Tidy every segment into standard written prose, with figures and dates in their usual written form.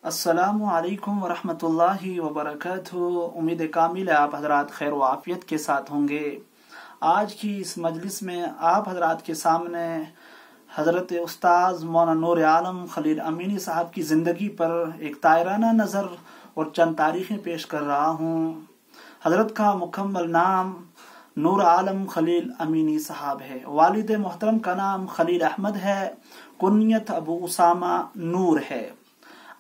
السلام علیکم ورحمۃ اللہ وبرکاتہ۔ امید کامل ہے آپ حضرات خیر و عافیت کے ساتھ ہوں گے۔ آج کی اس مجلس میں آپ حضرات کے سامنے حضرت استاذ مولانانورعالم خلیل امینی صاحب کی زندگی پر ایک طائرانہ نظر اور چند تاریخیں پیش کر رہا ہوں۔ حضرت کا مکمل نام نور عالم خلیل امینی صاحب ہے۔ والد محترم کا نام خلیل احمد ہے، کنیت ابو اسامہ نور ہے۔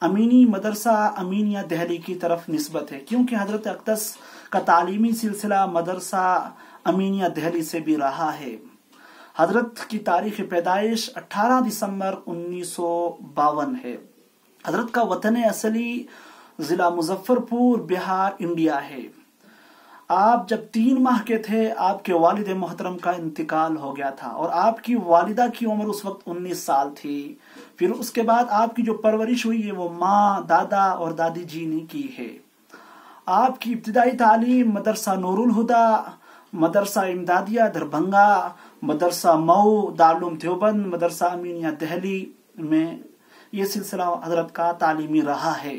امینی مدرسہ امینیہ دہلی کی طرف نسبت ہے، کیونکہ حضرت اقدس کا تعلیمی سلسلہ مدرسہ امینیہ دہلی سے بھی رہا ہے۔ حضرت کی تاریخ پیدائش 18 دسمبر 1952 ہے۔ حضرت کا وطن اصلی ضلع مظفر پور بہار انڈیا ہے۔ آپ جب 3 ماہ کے تھے آپ کے والد محترم کا انتقال ہو گیا تھا اور آپ کی والدہ کی عمر اس وقت 19 سال تھی۔ پھر اس کے بعد آپ کی جو پرورش ہوئی ہے وہ ماں، دادا اور دادی جی نے کی ہے۔ آپ کی ابتدائی تعلیم مدرسہ نور الہدا، مدرسہ امدادیہ دربھنگا، مدرسہ مئو، دارالعلوم دیوبند، مدرسہ امینیہ دہلی میں یہ سلسلہ حضرت کا تعلیمی رہا ہے۔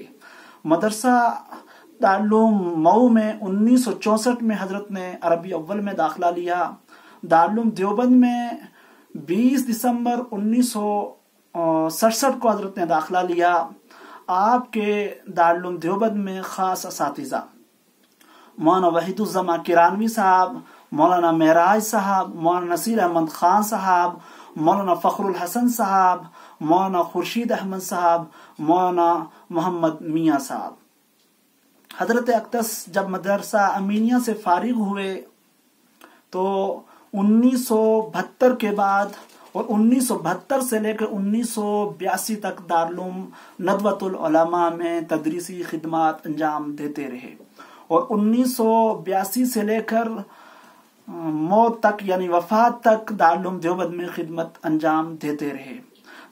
مدرسہ دارالعلوم مئو میں 1964 میں حضرت نے عربی اول میں داخلہ لیا۔ دارالعلوم دیوبند میں 20 دسمبر 1967 کو حضرت نے داخلہ لیا۔ آپ کے دارالعلوم دیوبند میں خاص اساتذہ مولانا وحید الزما کرانوی صاحب، مولانا معراج صاحب، مولانا نصیر احمد خان صاحب، مولانا فخر الحسن صاحب، مولانا خورشید احمد صاحب، مولانا محمد میاں صاحب۔ حضرت اقدس جب مدرسہ امینیہ سے فارغ ہوئے تو 1972 کے بعد اور 1972 سے لے کر 1982 تک دارالعلوم ندوۃ العلماء میں تدریسی خدمات انجام دیتے رہے، اور 1982 سے لے کر موت تک یعنی وفات تک دارالعلوم دیوبند میں خدمت انجام دیتے رہے۔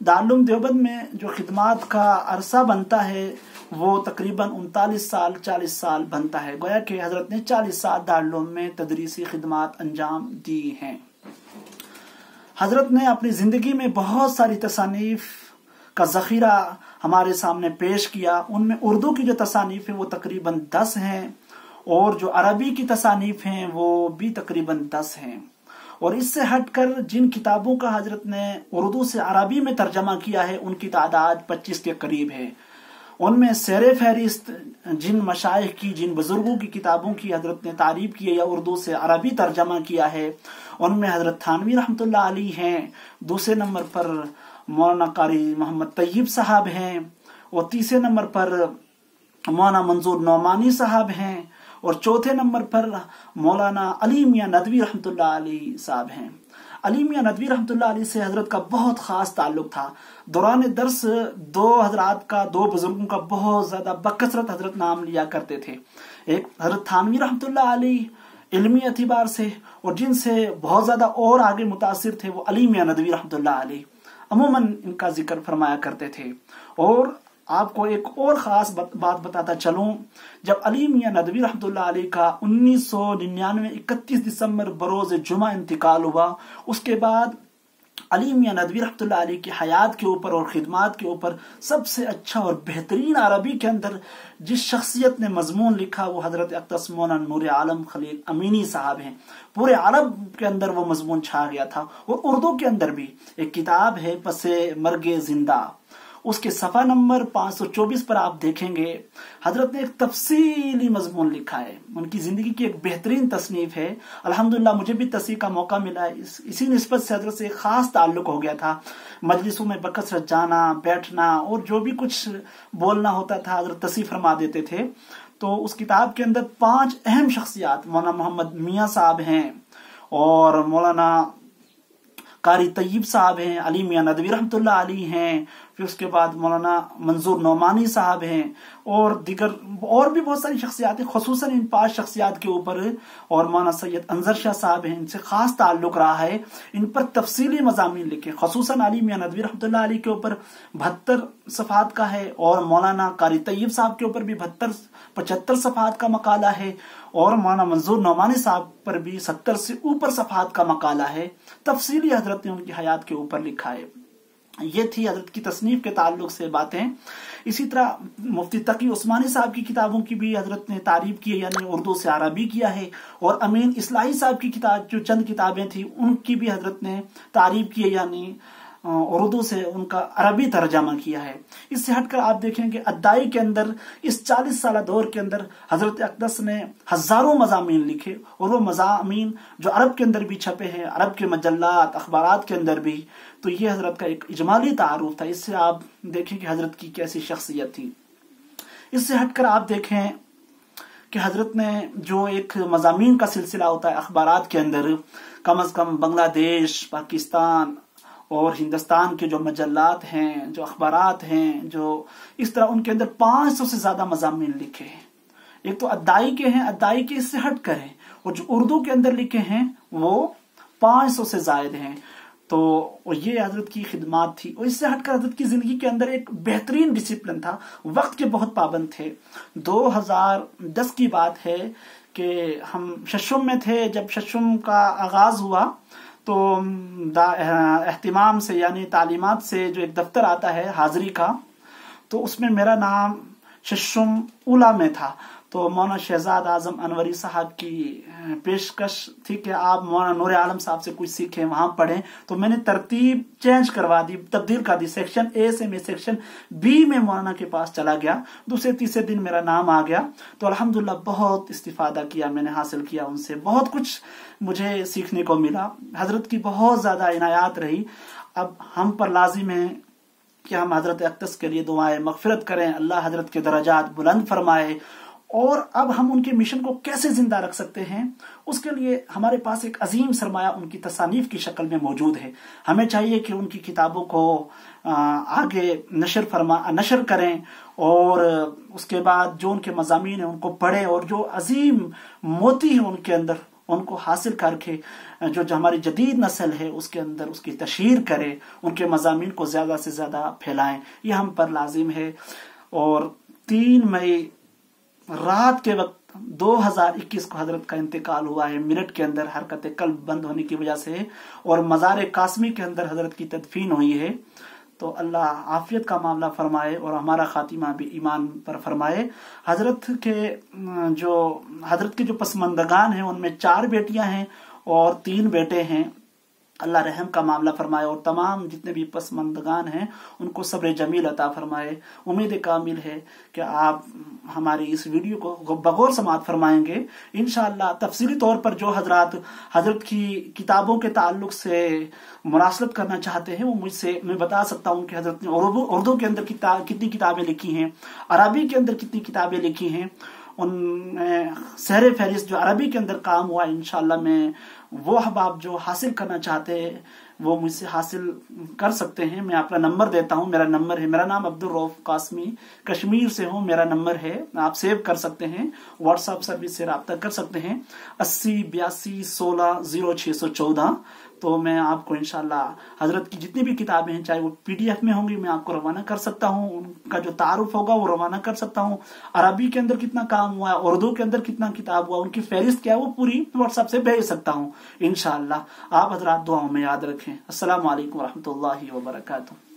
دارالعلوم دیوبند میں جو خدمات کا عرصہ بنتا ہے وہ تقریباً 39 سال 40 سال بنتا ہے، گویا کہ حضرت نے 40 سال دارالعلوم میں تدریسی خدمات انجام دی ہیں۔ حضرت نے اپنی زندگی میں بہت ساری تصانیف کا ذخیرہ ہمارے سامنے پیش کیا۔ ان میں اردو کی جو تصانیف ہیں وہ تقریباً 10 ہیں، اور جو عربی کی تصانیف ہیں وہ بھی تقریباً 10 ہیں۔ اور اس سے ہٹ کر جن کتابوں کا حضرت نے اردو سے عربی میں ترجمہ کیا ہے ان کی تعداد 25 کے قریب ہے۔ ان میں سیر فہرست جن مشائخ کی، جن بزرگوں کی کتابوں کی حضرت نے تعریف کی ہے یا اردو سے عربی ترجمہ کیا ہے، ان میں حضرت تھانوی رحمۃ اللہ علیہ ہیں، دوسرے نمبر پر مولانا قاری محمد طیب صاحب ہیں، اور تیسرے نمبر پر مولانا منظور نعمانی صاحب ہیں، اور چوتھے نمبر پر مولانا علی میاں ندوی رحمۃ اللہ علیہ صاحب ہیں۔ علی میاں ندوی رحمۃ اللہ علیہ سے حضرت کا بہت خاص تعلق تھا۔ دوران درس دو حضرات کا، دو بزرگوں کا بہت زیادہ بکثرت حضرت نام لیا کرتے تھے۔ ایک حضرت تھانوی رحمۃ اللہ علیہ علمی اعتبار سے، اور جن سے بہت زیادہ اور آگے متاثر تھے وہ علی میاں ندوی رحمۃ اللہ علیہ عموماً ان کا ذکر فرمایا کرتے تھے۔ اور آپ کو ایک اور خاص بات بتاتا چلوں، جب علی میاں ندوی رحمۃ اللہ علیہ کا 1999 31 دسمبر بروز جمعہ انتقال ہوا، اس کے بعد علی میاں ندوی رحمۃ اللہ علیہ کی حیات کے اوپر اور خدمات کے اوپر سب سے اچھا اور بہترین عربی کے اندر جس شخصیت نے مضمون لکھا وہ حضرت اقدس مولانانورعالم خلیل امینی صاحب ہیں۔ پورے عرب کے اندر وہ مضمون چھا گیا تھا، اور اردو کے اندر بھی ایک کتاب ہے پس مرگ زندہ، اس کے صفحہ نمبر 524 پر آپ دیکھیں گے حضرت نے ایک تفصیلی مضمون لکھا ہے۔ ان کی زندگی کی ایک بہترین تصنیف ہے۔ الحمدللہ مجھے بھی تصحیح کا موقع ملا ہے، اسی نسبت سے حضرت سے ایک خاص تعلق ہو گیا تھا۔ مجلسوں میں بکثرت جانا، بیٹھنا، اور جو بھی کچھ بولنا ہوتا تھا حضرت تصحیح فرما دیتے تھے۔ تو اس کتاب کے اندر 5 اہم شخصیات مولانا محمد میاں صاحب ہیں، اور مولانا قاری طیب صاحب ہیں، علی میاں ندوی رحمۃ اللہ علیہ ہیں، پھر اس کے بعد مولانا منظور نعمانی صاحب ہیں، اور دیگر اور بھی بہت ساری شخصیات ہیں۔ خصوصاً ان 5 شخصیات کے اوپر اور مولانا سید انظر شاہ صاحب ہیں، ان سے خاص تعلق رہا ہے۔ ان پر تفصیلی مضامین لکھے، خصوصاً علی میاں ندوی رحمۃ اللہ علیہ کے اوپر 72 صفحات کا ہے، اور مولانا قاری طیب صاحب کے اوپر بھی 75 صفحات کا مقالہ ہے، اور مولانا منظور نعمانی صاحب پر بھی 70 سے اوپر صفحات کا مقالہ ہے۔ تفصیلی حضرت نے ان کی حیات کے اوپر لکھا ہے۔ یہ تھی حضرت کی تصنیف کے تعلق سے باتیں. اسی طرح مفتی تقی عثمانی صاحب کی کتابوں کی بھی حضرت نے تعریف کی ہے، یعنی اردو سے عربی کیا ہے. اور امین اصلاحی صاحب کی کتاب جو چند کتابیں تھیں ان کی بھی حضرت نے تعریف کی ہے، یعنی اردو سے ان کا عربی ترجمہ کیا ہے. اس سے ہٹ کر آپ دیکھیں کہ ادائی کے اندر اس 40 سالہ دور کے اندر حضرت اقدس نے ہزاروں مضامین لکھے، اور وہ مضامین جو عرب کے اندر بھی چھپے ہیں، عرب کے مجلات اخبارات کے اندر بھی. تو یہ حضرت کا ایک اجمالی تعارف تھا. اس سے آپ دیکھیں کہ حضرت کی کیسی شخصیت تھی. اس سے ہٹ کر آپ دیکھیں کہ حضرت نے جو ایک مضامین کا سلسلہ ہوتا ہے اخبارات کے اندر، کم از کم بنگلہ دیش، پاکستان اور ہندوستان کے جو مجلات ہیں، جو اخبارات ہیں، جو اس طرح ان کے اندر 500 سے زیادہ مضامین لکھے ہیں. ایک تو ادائی کے ہیں، ادائی کے اس سے ہٹ کر ہیں، اور جو اردو کے اندر لکھے ہیں وہ 500 سے زائد ہیں. تو یہ حضرت کی خدمات تھی. اور اس سے ہٹ کر حضرت کی زندگی کے اندر ایک بہترین ڈسپلن تھا، وقت کے بہت پابند تھے. 2010 کی بات ہے کہ ہم ششم میں تھے. جب ششم کا آغاز ہوا تو اہتمام سے یعنی تعلیمات سے جو ایک دفتر آتا ہے حاضری کا، تو اس میں میرا نام ششم اولا میں تھا. تو مولانا شہزاد اعظم انوری صاحب کی پیشکش تھی کہ آپ مولانانورعالم صاحب سے کچھ سیکھیں، وہاں پڑھیں. تو میں نے ترتیب چینج کروا دی، تبدیل کر دی. سیکشن اے سے میں سیکشن بی میں مولانا کے پاس چلا گیا. دوسرے تیسرے دن میرا نام آ گیا. تو الحمدللہ بہت استفادہ کیا، میں نے حاصل کیا ان سے، بہت کچھ مجھے سیکھنے کو ملا. حضرت کی بہت زیادہ عنایات رہی. اب ہم پر لازم ہے کہ ہم حضرت اقدس کے لیے دعائیں مغفرت کریں، اللہ حضرت کے درجات بلند فرمائے. اور اب ہم ان کے مشن کو کیسے زندہ رکھ سکتے ہیں، اس کے لیے ہمارے پاس ایک عظیم سرمایہ ان کی تصانیف کی شکل میں موجود ہے. ہمیں چاہیے کہ ان کی کتابوں کو آگے نشر کریں، اور اس کے بعد جو ان کے مضامین ہیں ان کو پڑھیں، اور جو عظیم موتی ہیں ان کے اندر ان کو حاصل کر کے جو ہماری جدید نسل ہے اس کے اندر اس کی تشہیر کرے، ان کے مضامین کو زیادہ سے زیادہ پھیلائیں. یہ ہم پر لازم ہے. اور 3 مئی رات کے وقت 2021 کو حضرت کا انتقال ہوا ہے، میرٹھ کے اندر حرکت قلب بند ہونے کی وجہ سے، اور مزار قاسمی کے اندر حضرت کی تدفین ہوئی ہے. تو اللہ عافیت کا معاملہ فرمائے اور ہمارا خاتمہ بھی ایمان پر فرمائے. حضرت کے جو پسماندگان ہیں ان میں 4 بیٹیاں ہیں اور 3 بیٹے ہیں. اللہ رحم کا معاملہ فرمائے، اور تمام جتنے بھی پسماندگان ہیں ان کو صبر جمیل عطا فرمائے. امید کامل ہے کہ آپ ہماری اس ویڈیو کو بغور سماعت فرمائیں گے. انشاءاللہ تفصیلی طور پر جو حضرات حضرت کی کتابوں کے تعلق سے مراسلت کرنا چاہتے ہیں وہ مجھ سے میں بتا سکتا ہوں کہ حضرت نے اردو کے اندر کتنی کتابیں لکھی ہیں، عربی کے اندر کتنی کتابیں لکھی ہیں. ان سحر فہرست جو عربی کے اندر کام ہوا، انشاءاللہ میں وہ احباب جو حاصل کرنا چاہتے ہیں وہ مجھ سے حاصل کر سکتے ہیں. میں اپنا نمبر دیتا ہوں. میرا نمبر ہے، میرا نام عبدالرؤف قاسمی، کشمیر سے ہوں. میرا نمبر ہے، آپ سیو کر سکتے ہیں، واٹس ایپ سروس سے رابطہ کر سکتے ہیں، 80 82 16 0614. تو میں آپ کو انشاءاللہ حضرت کی جتنی بھی کتابیں ہیں، چاہے وہ PDF میں ہوں گی، میں آپ کو روانہ کر سکتا ہوں. ان کا جو تعارف ہوگا وہ روانہ کر سکتا ہوں. عربی کے اندر کتنا کام ہوا ہے، اردو کے اندر کتنا کتاب ہوا، ان کی فہرست کیا ہے، وہ پوری واٹس ایپ سے بھیج سکتا ہوں انشاءاللہ. آپ حضرات دعاؤں میں یاد رکھیں. السلام علیکم ورحمۃ اللہ وبرکاتہ.